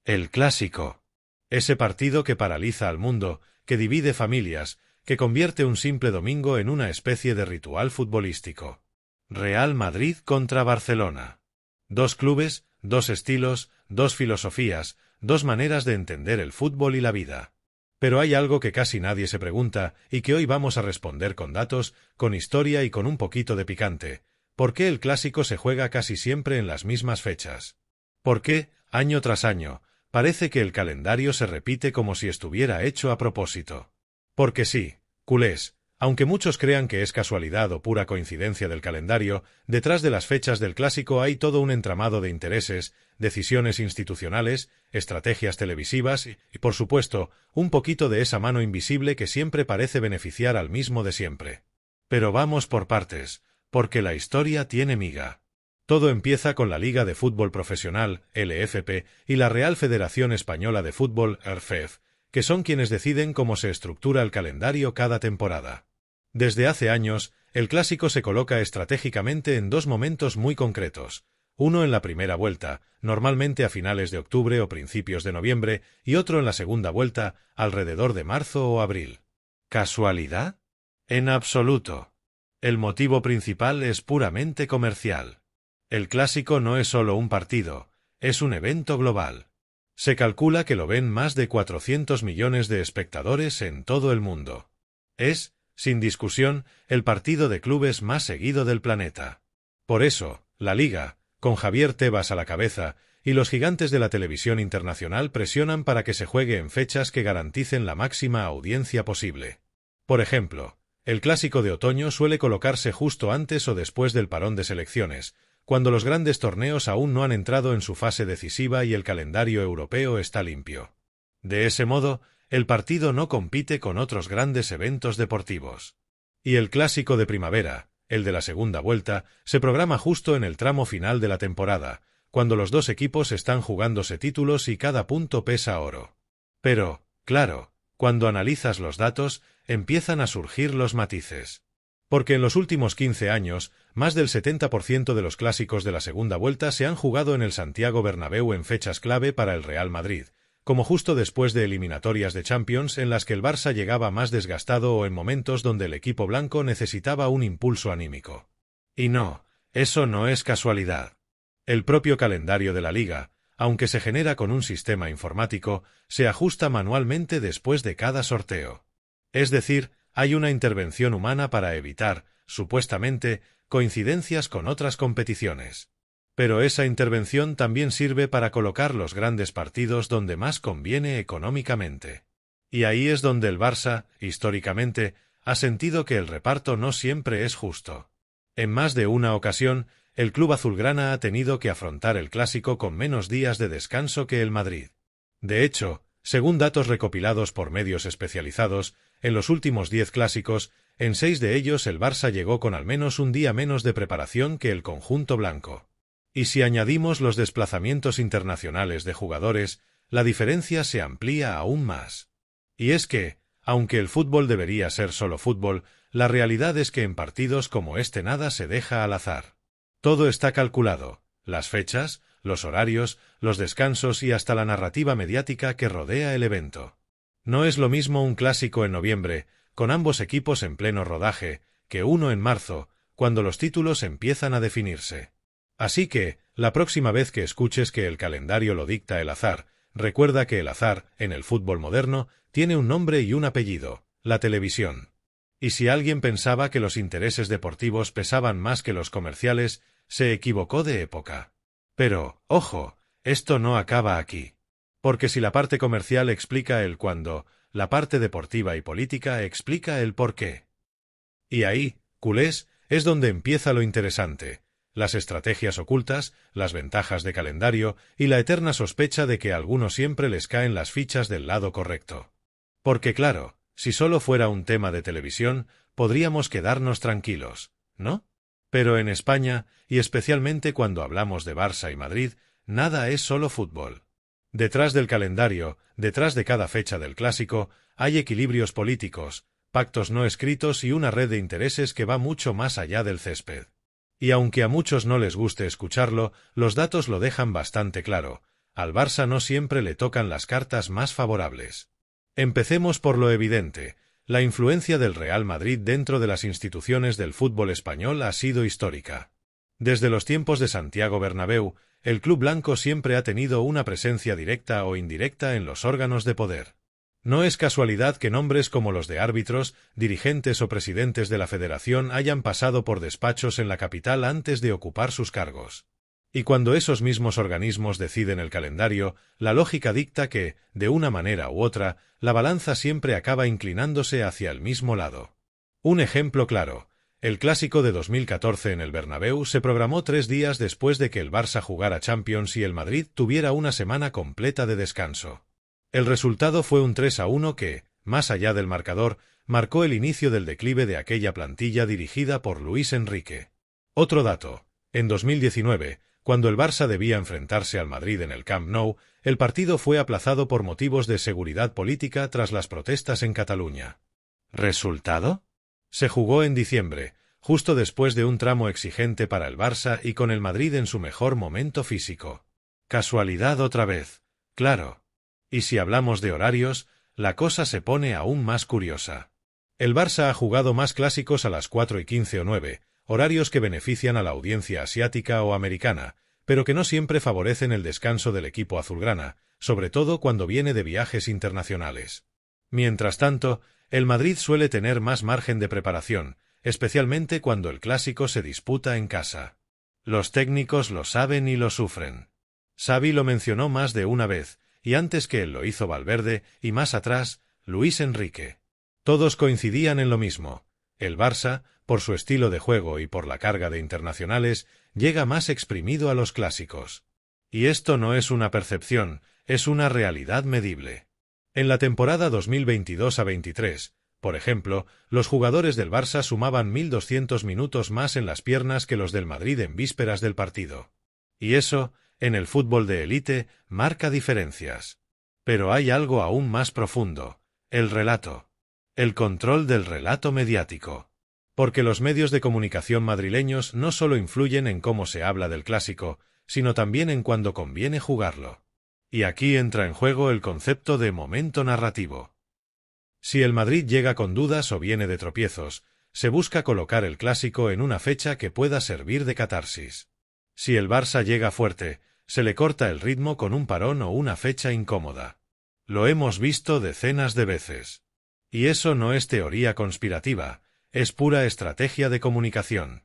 El clásico. Ese partido que paraliza al mundo, que divide familias, que convierte un simple domingo en una especie de ritual futbolístico. Real Madrid contra Barcelona. Dos clubes, dos estilos, dos filosofías, dos maneras de entender el fútbol y la vida. Pero hay algo que casi nadie se pregunta y que hoy vamos a responder con datos, con historia y con un poquito de picante. ¿Por qué el clásico se juega casi siempre en las mismas fechas? ¿Por qué, año tras año, parece que el calendario se repite como si estuviera hecho a propósito? Porque sí, culés, aunque muchos crean que es casualidad o pura coincidencia del calendario, detrás de las fechas del clásico hay todo un entramado de intereses, decisiones institucionales, estrategias televisivas y, por supuesto, un poquito de esa mano invisible que siempre parece beneficiar al mismo de siempre. Pero vamos por partes, porque la historia tiene miga. Todo empieza con la Liga de Fútbol Profesional, LFP, y la Real Federación Española de Fútbol, RFEF, que son quienes deciden cómo se estructura el calendario cada temporada. Desde hace años, el clásico se coloca estratégicamente en dos momentos muy concretos, uno en la primera vuelta, normalmente a finales de octubre o principios de noviembre, y otro en la segunda vuelta, alrededor de marzo o abril. ¿Casualidad? En absoluto. El motivo principal es puramente comercial. El clásico no es solo un partido, es un evento global. Se calcula que lo ven más de 400 millones de espectadores en todo el mundo. Es, sin discusión, el partido de clubes más seguido del planeta. Por eso, la Liga, con Javier Tebas a la cabeza, y los gigantes de la televisión internacional presionan para que se juegue en fechas que garanticen la máxima audiencia posible. Por ejemplo, el clásico de otoño suele colocarse justo antes o después del parón de selecciones, cuando los grandes torneos aún no han entrado en su fase decisiva y el calendario europeo está limpio. De ese modo, el partido no compite con otros grandes eventos deportivos. Y el clásico de primavera, el de la segunda vuelta, se programa justo en el tramo final de la temporada, cuando los dos equipos están jugándose títulos y cada punto pesa oro. Pero, claro, cuando analizas los datos, empiezan a surgir los matices. Porque en los últimos 15 años, más del 70% de los clásicos de la segunda vuelta se han jugado en el Santiago Bernabéu en fechas clave para el Real Madrid, como justo después de eliminatorias de Champions en las que el Barça llegaba más desgastado o en momentos donde el equipo blanco necesitaba un impulso anímico. Y no, eso no es casualidad. El propio calendario de la Liga, aunque se genera con un sistema informático, se ajusta manualmente después de cada sorteo. Es decir, hay una intervención humana para evitar, supuestamente, coincidencias con otras competiciones. Pero esa intervención también sirve para colocar los grandes partidos donde más conviene económicamente. Y ahí es donde el Barça, históricamente, ha sentido que el reparto no siempre es justo. En más de una ocasión, el club azulgrana ha tenido que afrontar el clásico con menos días de descanso que el Madrid. De hecho, según datos recopilados por medios especializados, en los últimos 10 clásicos, en 6 de ellos el Barça llegó con al menos un día menos de preparación que el conjunto blanco. Y si añadimos los desplazamientos internacionales de jugadores, la diferencia se amplía aún más. Y es que, aunque el fútbol debería ser solo fútbol, la realidad es que en partidos como este nada se deja al azar. Todo está calculado, las fechas, los horarios, los descansos y hasta la narrativa mediática que rodea el evento. No es lo mismo un clásico en noviembre, con ambos equipos en pleno rodaje, que uno en marzo, cuando los títulos empiezan a definirse. Así que, la próxima vez que escuches que el calendario lo dicta el azar, recuerda que el azar, en el fútbol moderno, tiene un nombre y un apellido: la televisión. Y si alguien pensaba que los intereses deportivos pesaban más que los comerciales, se equivocó de época. Pero, ojo, esto no acaba aquí. Porque si la parte comercial explica el cuándo, la parte deportiva y política explica el por qué. Y ahí, culés, es donde empieza lo interesante: las estrategias ocultas, las ventajas de calendario y la eterna sospecha de que a algunos siempre les caen las fichas del lado correcto. Porque claro, si solo fuera un tema de televisión, podríamos quedarnos tranquilos, ¿no? Pero en España, y especialmente cuando hablamos de Barça y Madrid, nada es solo fútbol. Detrás del calendario, detrás de cada fecha del clásico, hay equilibrios políticos, pactos no escritos y una red de intereses que va mucho más allá del césped. Y aunque a muchos no les guste escucharlo, los datos lo dejan bastante claro. Al Barça no siempre le tocan las cartas más favorables. Empecemos por lo evidente. La influencia del Real Madrid dentro de las instituciones del fútbol español ha sido histórica. Desde los tiempos de Santiago Bernabéu, el club blanco siempre ha tenido una presencia directa o indirecta en los órganos de poder. No es casualidad que nombres como los de árbitros, dirigentes o presidentes de la federación hayan pasado por despachos en la capital antes de ocupar sus cargos. Y cuando esos mismos organismos deciden el calendario, la lógica dicta que, de una manera u otra, la balanza siempre acaba inclinándose hacia el mismo lado. Un ejemplo claro: el clásico de 2014 en el Bernabéu se programó 3 días después de que el Barça jugara Champions y el Madrid tuviera una semana completa de descanso. El resultado fue un 3-1 que, más allá del marcador, marcó el inicio del declive de aquella plantilla dirigida por Luis Enrique. Otro dato: en 2019, cuando el Barça debía enfrentarse al Madrid en el Camp Nou, el partido fue aplazado por motivos de seguridad política tras las protestas en Cataluña. ¿Resultado? Se jugó en diciembre, justo después de un tramo exigente para el Barça y con el Madrid en su mejor momento físico. ¿Casualidad otra vez? Claro. Y si hablamos de horarios, la cosa se pone aún más curiosa. El Barça ha jugado más clásicos a las 4:15 o 9, horarios que benefician a la audiencia asiática o americana, pero que no siempre favorecen el descanso del equipo azulgrana, sobre todo cuando viene de viajes internacionales. Mientras tanto, el Madrid suele tener más margen de preparación, especialmente cuando el clásico se disputa en casa. Los técnicos lo saben y lo sufren. Xavi lo mencionó más de una vez, y antes que él lo hizo Valverde, y más atrás, Luis Enrique. Todos coincidían en lo mismo: el Barça, por su estilo de juego y por la carga de internacionales, llega más exprimido a los clásicos. Y esto no es una percepción, es una realidad medible. En la temporada 2022-23, por ejemplo, los jugadores del Barça sumaban 1.200 minutos más en las piernas que los del Madrid en vísperas del partido. Y eso, en el fútbol de élite, marca diferencias. Pero hay algo aún más profundo: el relato. El control del relato mediático. Porque los medios de comunicación madrileños no solo influyen en cómo se habla del clásico, sino también en cuándo conviene jugarlo. Y aquí entra en juego el concepto de momento narrativo. Si el Madrid llega con dudas o viene de tropiezos, se busca colocar el clásico en una fecha que pueda servir de catarsis. Si el Barça llega fuerte, se le corta el ritmo con un parón o una fecha incómoda. Lo hemos visto decenas de veces. Y eso no es teoría conspirativa, es pura estrategia de comunicación.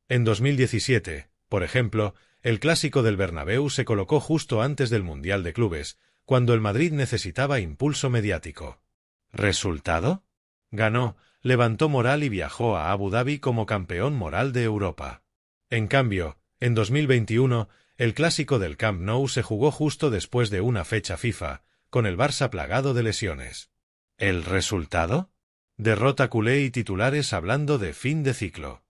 En 2017, por ejemplo, el clásico del Bernabéu se colocó justo antes del Mundial de Clubes, cuando el Madrid necesitaba impulso mediático. ¿Resultado? Ganó, levantó moral y viajó a Abu Dhabi como campeón moral de Europa. En cambio, en 2021, el clásico del Camp Nou se jugó justo después de una fecha FIFA, con el Barça plagado de lesiones. ¿El resultado? Derrota culé y titulares hablando de fin de ciclo.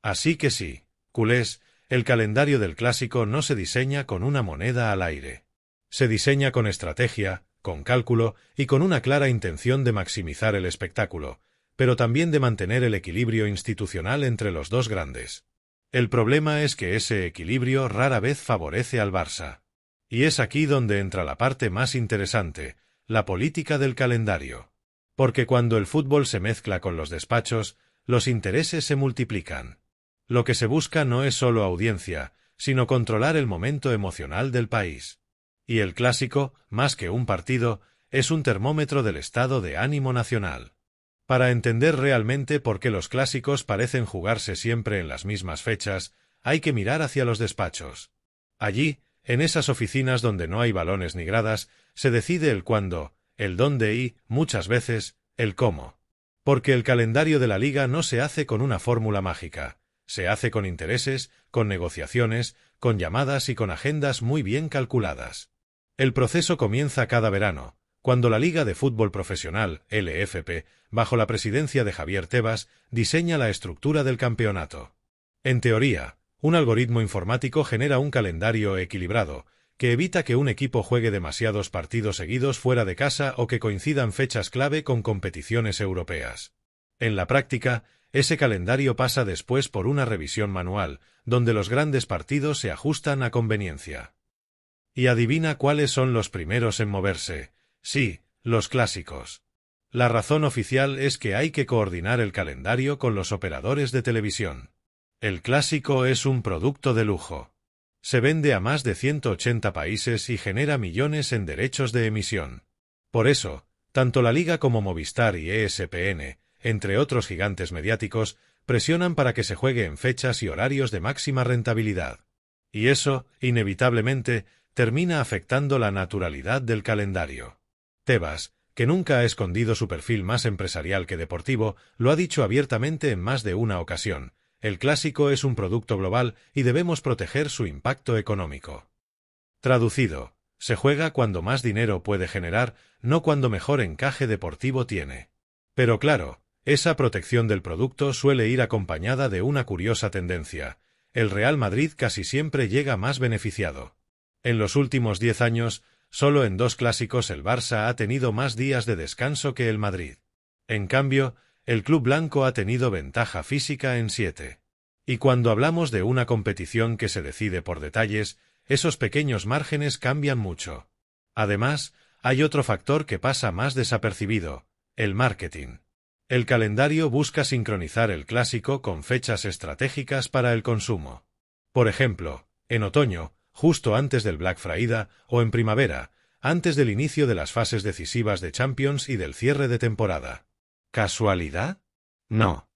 Así que sí, culés, el calendario del clásico no se diseña con una moneda al aire. Se diseña con estrategia, con cálculo y con una clara intención de maximizar el espectáculo, pero también de mantener el equilibrio institucional entre los dos grandes. El problema es que ese equilibrio rara vez favorece al Barça. Y es aquí donde entra la parte más interesante: la política del calendario. Porque cuando el fútbol se mezcla con los despachos, los intereses se multiplican. Lo que se busca no es solo audiencia, sino controlar el momento emocional del país. Y el clásico, más que un partido, es un termómetro del estado de ánimo nacional. Para entender realmente por qué los clásicos parecen jugarse siempre en las mismas fechas, hay que mirar hacia los despachos. Allí, en esas oficinas donde no hay balones ni gradas, se decide el cuándo, el dónde y, muchas veces, el cómo. Porque el calendario de la Liga no se hace con una fórmula mágica, se hace con intereses, con negociaciones, con llamadas y con agendas muy bien calculadas. El proceso comienza cada verano, cuando la Liga de Fútbol Profesional, LFP, bajo la presidencia de Javier Tebas, diseña la estructura del campeonato. En teoría, un algoritmo informático genera un calendario equilibrado, que evita que un equipo juegue demasiados partidos seguidos fuera de casa o que coincidan fechas clave con competiciones europeas. En la práctica, ese calendario pasa después por una revisión manual, donde los grandes partidos se ajustan a conveniencia. Y adivina cuáles son los primeros en moverse. Sí, los clásicos. La razón oficial es que hay que coordinar el calendario con los operadores de televisión. El clásico es un producto de lujo. Se vende a más de 180 países y genera millones en derechos de emisión. Por eso, tanto la Liga como Movistar y ESPN, entre otros gigantes mediáticos, presionan para que se juegue en fechas y horarios de máxima rentabilidad. Y eso, inevitablemente, termina afectando la naturalidad del calendario. Tebas, que nunca ha escondido su perfil más empresarial que deportivo, lo ha dicho abiertamente en más de una ocasión: el clásico es un producto global y debemos proteger su impacto económico. Traducido, se juega cuando más dinero puede generar, no cuando mejor encaje deportivo tiene. Pero claro, esa protección del producto suele ir acompañada de una curiosa tendencia: el Real Madrid casi siempre llega más beneficiado. En los últimos 10 años, solo en 2 clásicos el Barça ha tenido más días de descanso que el Madrid. En cambio, el club blanco ha tenido ventaja física en 7. Y cuando hablamos de una competición que se decide por detalles, esos pequeños márgenes cambian mucho. Además, hay otro factor que pasa más desapercibido: el marketing. El calendario busca sincronizar el clásico con fechas estratégicas para el consumo. Por ejemplo, en otoño, justo antes del Black Friday, o en primavera, antes del inicio de las fases decisivas de Champions y del cierre de temporada. ¿Casualidad? No.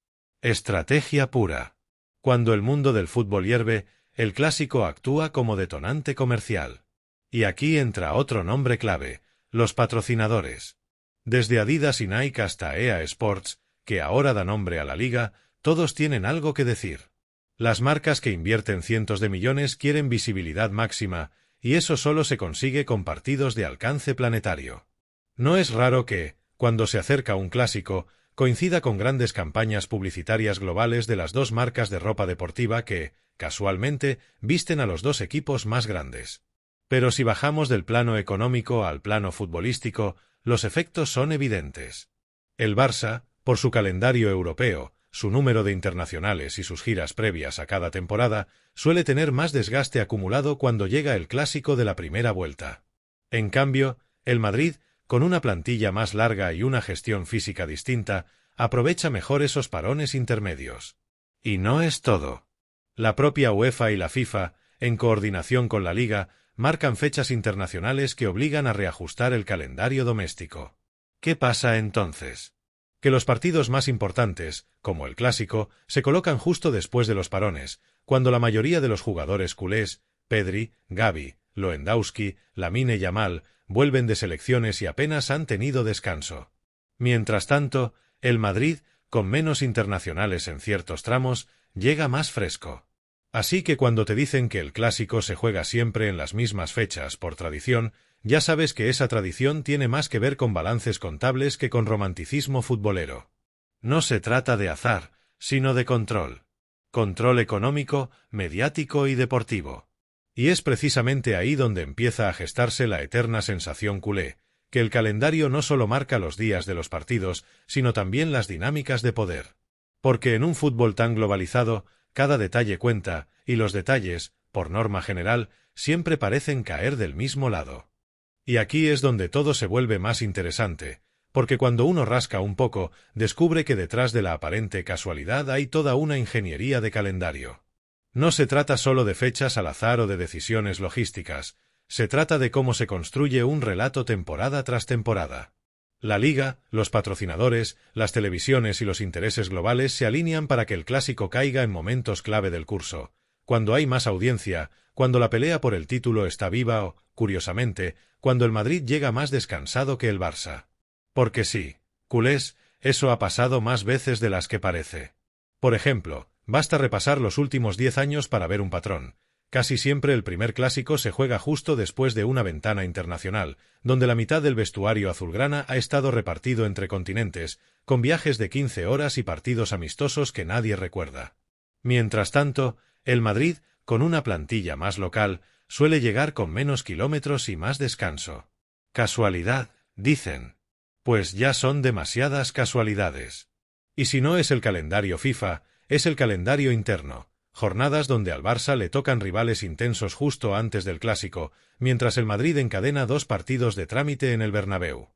Estrategia pura. Cuando el mundo del fútbol hierve, el clásico actúa como detonante comercial. Y aquí entra otro nombre clave: los patrocinadores. Desde Adidas y Nike hasta EA Sports, que ahora da nombre a la liga, todos tienen algo que decir. Las marcas que invierten cientos de millones quieren visibilidad máxima, y eso solo se consigue con partidos de alcance planetario. No es raro que, cuando se acerca un clásico, coincida con grandes campañas publicitarias globales de las 2 marcas de ropa deportiva que, casualmente, visten a los 2 equipos más grandes. Pero si bajamos del plano económico al plano futbolístico, los efectos son evidentes. El Barça, por su calendario europeo, su número de internacionales y sus giras previas a cada temporada, suele tener más desgaste acumulado cuando llega el clásico de la primera vuelta. En cambio, el Madrid, con una plantilla más larga y una gestión física distinta, aprovecha mejor esos parones intermedios. Y no es todo. La propia UEFA y la FIFA, en coordinación con la Liga, marcan fechas internacionales que obligan a reajustar el calendario doméstico. ¿Qué pasa entonces? Que los partidos más importantes, como el clásico, se colocan justo después de los parones, cuando la mayoría de los jugadores culés, Pedri, Gavi, Lewandowski, Lamine Yamal, vuelven de selecciones y apenas han tenido descanso. Mientras tanto, el Madrid, con menos internacionales en ciertos tramos, llega más fresco. Así que cuando te dicen que el clásico se juega siempre en las mismas fechas por tradición, ya sabes que esa tradición tiene más que ver con balances contables que con romanticismo futbolero. No se trata de azar, sino de control. Control económico, mediático y deportivo. Y es precisamente ahí donde empieza a gestarse la eterna sensación culé, que el calendario no solo marca los días de los partidos, sino también las dinámicas de poder. Porque en un fútbol tan globalizado, cada detalle cuenta, y los detalles, por norma general, siempre parecen caer del mismo lado. Y aquí es donde todo se vuelve más interesante, porque cuando uno rasca un poco, descubre que detrás de la aparente casualidad hay toda una ingeniería de calendario. No se trata solo de fechas al azar o de decisiones logísticas, se trata de cómo se construye un relato temporada tras temporada. La Liga, los patrocinadores, las televisiones y los intereses globales se alinean para que el clásico caiga en momentos clave del curso, cuando hay más audiencia, cuando la pelea por el título está viva o, curiosamente, cuando el Madrid llega más descansado que el Barça. Porque sí, culés, eso ha pasado más veces de las que parece. Por ejemplo, basta repasar los últimos 10 años para ver un patrón. Casi siempre el primer clásico se juega justo después de una ventana internacional, donde la mitad del vestuario azulgrana ha estado repartido entre continentes, con viajes de 15 horas y partidos amistosos que nadie recuerda. Mientras tanto, el Madrid, con una plantilla más local, suele llegar con menos kilómetros y más descanso. ¿Casualidad?, dicen. Pues ya son demasiadas casualidades. Y si no es el calendario FIFA, es el calendario interno. jornadas donde al Barça le tocan rivales intensos justo antes del Clásico, mientras el Madrid encadena 2 partidos de trámite en el Bernabéu.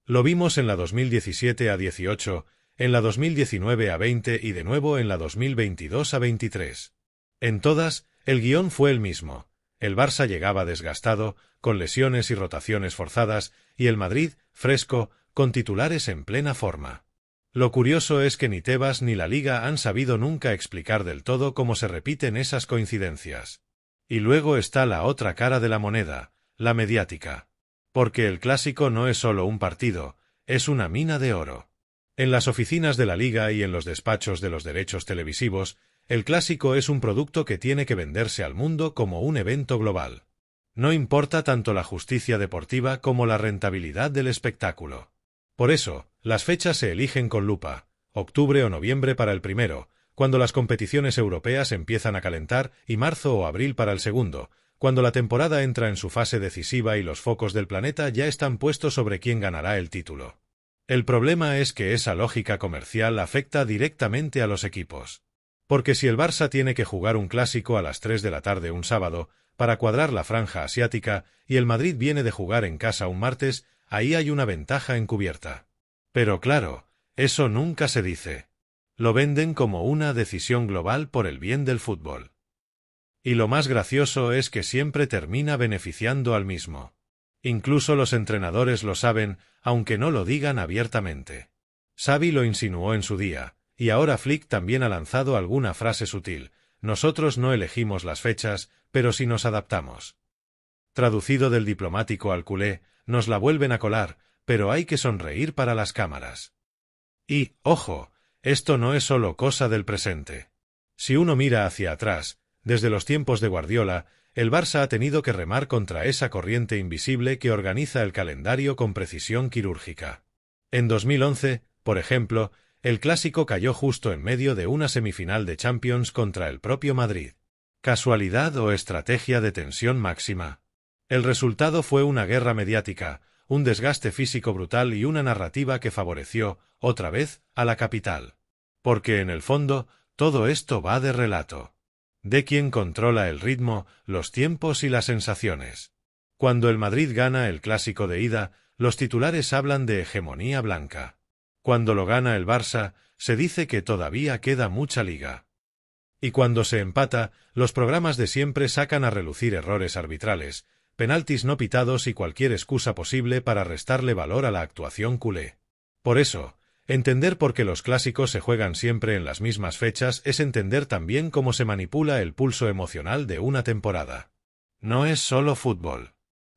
Lo vimos en la 2017-18, en la 2019-20 y de nuevo en la 2022-23. En todas, el guión fue el mismo. El Barça llegaba desgastado, con lesiones y rotaciones forzadas, y el Madrid, fresco, con titulares en plena forma. Lo curioso es que ni Tebas ni la Liga han sabido nunca explicar del todo cómo se repiten esas coincidencias. Y luego está la otra cara de la moneda, la mediática. Porque el Clásico no es solo un partido, es una mina de oro. En las oficinas de la Liga y en los despachos de los derechos televisivos, el Clásico es un producto que tiene que venderse al mundo como un evento global. No importa tanto la justicia deportiva como la rentabilidad del espectáculo. Por eso, las fechas se eligen con lupa, octubre o noviembre para el primero, cuando las competiciones europeas empiezan a calentar, y marzo o abril para el segundo, cuando la temporada entra en su fase decisiva y los focos del planeta ya están puestos sobre quién ganará el título. El problema es que esa lógica comercial afecta directamente a los equipos. Porque si el Barça tiene que jugar un Clásico a las 3 de la tarde un sábado, para cuadrar la franja asiática, y el Madrid viene de jugar en casa un martes, ahí hay una ventaja encubierta. Pero claro, eso nunca se dice. Lo venden como una decisión global por el bien del fútbol. Y lo más gracioso es que siempre termina beneficiando al mismo. Incluso los entrenadores lo saben, aunque no lo digan abiertamente. Xavi lo insinuó en su día, y ahora Flick también ha lanzado alguna frase sutil: nosotros no elegimos las fechas, pero sí nos adaptamos. Traducido del diplomático al culé, nos la vuelven a colar, pero hay que sonreír para las cámaras. Y, ojo, esto no es solo cosa del presente. Si uno mira hacia atrás, desde los tiempos de Guardiola, el Barça ha tenido que remar contra esa corriente invisible que organiza el calendario con precisión quirúrgica. En 2011, por ejemplo, el Clásico cayó justo en medio de una semifinal de Champions contra el propio Madrid. ¿Casualidad o estrategia de tensión máxima? El resultado fue una guerra mediática, un desgaste físico brutal y una narrativa que favoreció, otra vez, a la capital. Porque en el fondo, todo esto va de relato. De quien controla el ritmo, los tiempos y las sensaciones. Cuando el Madrid gana el Clásico de ida, los titulares hablan de hegemonía blanca. Cuando lo gana el Barça, se dice que todavía queda mucha liga. Y cuando se empata, los programas de siempre sacan a relucir errores arbitrales, penaltis no pitados y cualquier excusa posible para restarle valor a la actuación culé. Por eso, entender por qué los clásicos se juegan siempre en las mismas fechas es entender también cómo se manipula el pulso emocional de una temporada. No es solo fútbol.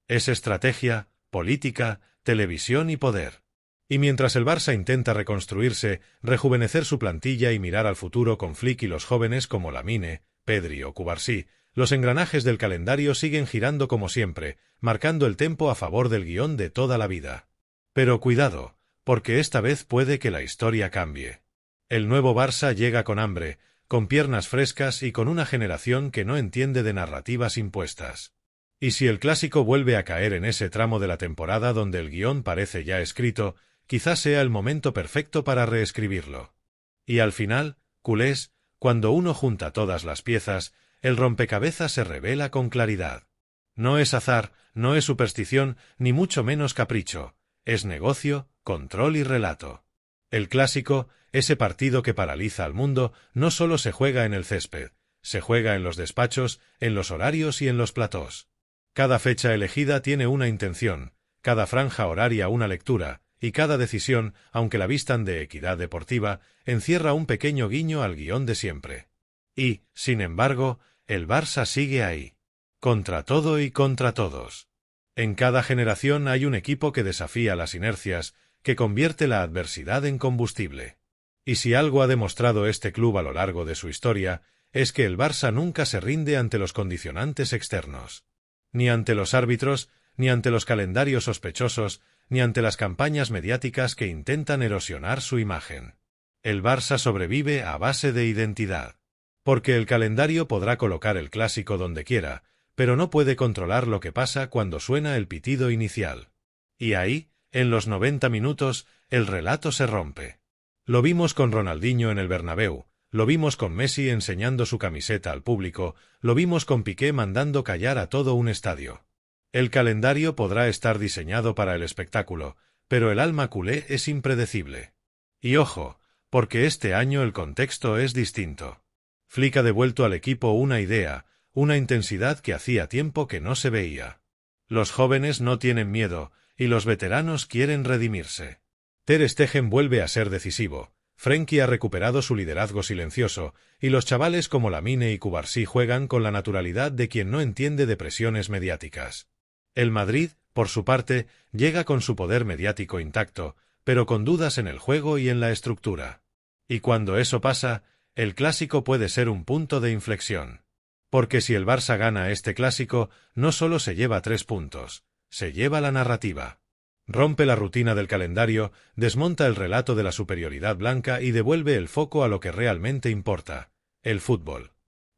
Es estrategia, política, televisión y poder. Y mientras el Barça intenta reconstruirse, rejuvenecer su plantilla y mirar al futuro con Flick y los jóvenes como Lamine, Pedri o Cubarsí, los engranajes del calendario siguen girando como siempre, marcando el tempo a favor del guión de toda la vida. Pero cuidado, porque esta vez puede que la historia cambie. El nuevo Barça llega con hambre, con piernas frescas y con una generación que no entiende de narrativas impuestas. Y si el Clásico vuelve a caer en ese tramo de la temporada donde el guión parece ya escrito, quizás sea el momento perfecto para reescribirlo. Y al final, culés, cuando uno junta todas las piezas, el rompecabezas se revela con claridad. No es azar, no es superstición, ni mucho menos capricho. Es negocio, control y relato. El Clásico, ese partido que paraliza al mundo, no solo se juega en el césped, se juega en los despachos, en los horarios y en los platós. Cada fecha elegida tiene una intención, cada franja horaria una lectura, y cada decisión, aunque la vistan de equidad deportiva, encierra un pequeño guiño al guión de siempre. Y, sin embargo, el Barça sigue ahí. Contra todo y contra todos. En cada generación hay un equipo que desafía las inercias, que convierte la adversidad en combustible. Y si algo ha demostrado este club a lo largo de su historia, es que el Barça nunca se rinde ante los condicionantes externos. Ni ante los árbitros, ni ante los calendarios sospechosos, ni ante las campañas mediáticas que intentan erosionar su imagen. El Barça sobrevive a base de identidad. Porque el calendario podrá colocar el Clásico donde quiera, pero no puede controlar lo que pasa cuando suena el pitido inicial. Y ahí, en los 90 minutos, el relato se rompe. Lo vimos con Ronaldinho en el Bernabéu, Lo vimos con Messi enseñando su camiseta al público, lo vimos con Piqué mandando callar a todo un estadio. El calendario podrá estar diseñado para el espectáculo, pero el alma culé es impredecible. Y ojo, porque este año el contexto es distinto. Flick ha devuelto al equipo una idea, una intensidad que hacía tiempo que no se veía. Los jóvenes no tienen miedo, y los veteranos quieren redimirse. Ter Stegen vuelve a ser decisivo, Frenkie ha recuperado su liderazgo silencioso, y los chavales como Lamine y Cubarsí juegan con la naturalidad de quien no entiende de presiones mediáticas. El Madrid, por su parte, llega con su poder mediático intacto, pero con dudas en el juego y en la estructura. Y cuando eso pasa, el clásico puede ser un punto de inflexión. Porque si el Barça gana este clásico, no solo se lleva 3 puntos, se lleva la narrativa. Rompe la rutina del calendario, desmonta el relato de la superioridad blanca y devuelve el foco a lo que realmente importa, el fútbol.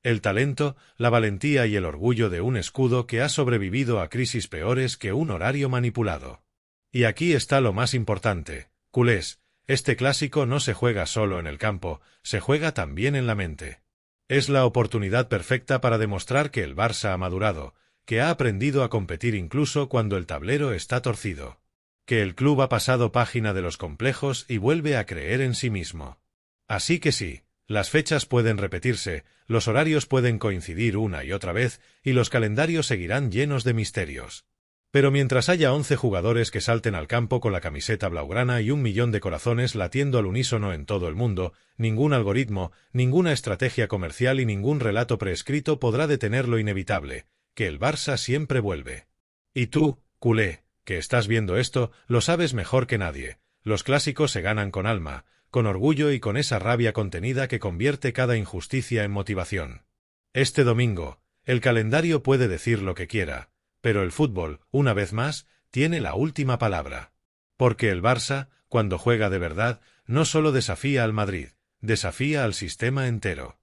El talento, la valentía y el orgullo de un escudo que ha sobrevivido a crisis peores que un horario manipulado. Y aquí está lo más importante, culés, este clásico no se juega solo en el campo, se juega también en la mente. Es la oportunidad perfecta para demostrar que el Barça ha madurado, que ha aprendido a competir incluso cuando el tablero está torcido. Que el club ha pasado página de los complejos y vuelve a creer en sí mismo. Así que sí, las fechas pueden repetirse, los horarios pueden coincidir una y otra vez, y los calendarios seguirán llenos de misterios. Pero mientras haya 11 jugadores que salten al campo con la camiseta blaugrana y 1 millón de corazones latiendo al unísono en todo el mundo, ningún algoritmo, ninguna estrategia comercial y ningún relato preescrito podrá detener lo inevitable, que el Barça siempre vuelve. Y tú, culé, que estás viendo esto, lo sabes mejor que nadie. Los clásicos se ganan con alma, con orgullo y con esa rabia contenida que convierte cada injusticia en motivación. Este domingo, el calendario puede decir lo que quiera, pero el fútbol, una vez más, tiene la última palabra. Porque el Barça, cuando juega de verdad, no solo desafía al Madrid, desafía al sistema entero.